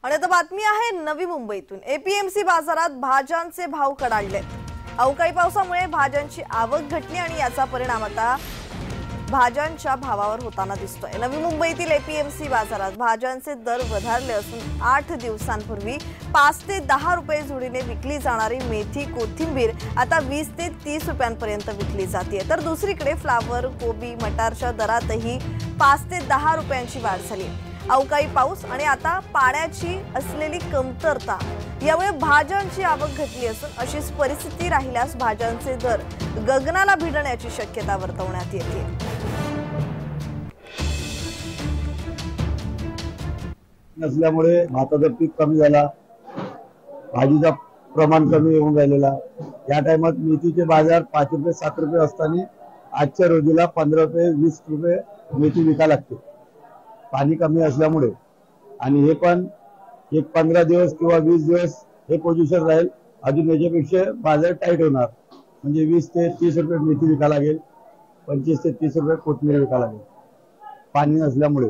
आणि आता बातमी आहे नवी मुंबईतून। एपीएमसी बाजारात भाज्यांचे भाव कडाडले। अवकाळी पावसामुळे भाज्यांची आवक घटली आणि याचा परिणाम आता भाज्यांच्या भावावर होताना दिसतोय। नवी मुंबईतील एपीएमसी बाजारात भाज्यांचे दर वधारले असून 8 दिवसांपूर्वी 5 ते 10 रुपये जोडीने विकली जाणारी मेथी कोथिंबीर आता 20 ते 30 रुपयांपर्यंत विकली जाते। तर दुसरीकडे फ्लावर, कोबी, मटारच्या दरातही 5 ते 10 रुपयांची वाढ झाली। अवकाळी पाऊस आणि आता पाण्याची असलेली कमतरता यामुळे भाज्यांची आवक घटली असून अशीच परिस्थिती राहिल्यास भाज्यांचे दर गगनाला भिडण्याची शक्यता वर्तवण्यात येते। नसल्यामुळे भाताचं पीक कमी झाला, भाजीचा प्रमाण कमी होऊन राहिलेला। या टाइमात मेथीचे बाजार 5 रुपये 7 रुपये असताना आजच्या रोजीला 15 रुपये 20 रुपये मेथी विकायला लागते। पाणी कमी असल्यामुळे आणि हे पण एक 15 दिवस किंवा 20 दिवस हे पोझिशन राहील। अजून याच्यापेक्षा बाजार टाईट होणार, म्हणजे 20 ते 30 रुपये मेथी विकायला लागेल, 25 ते 30 रुपये कोथिंबीर विकायला लागेल पाणी नसल्यामुळे।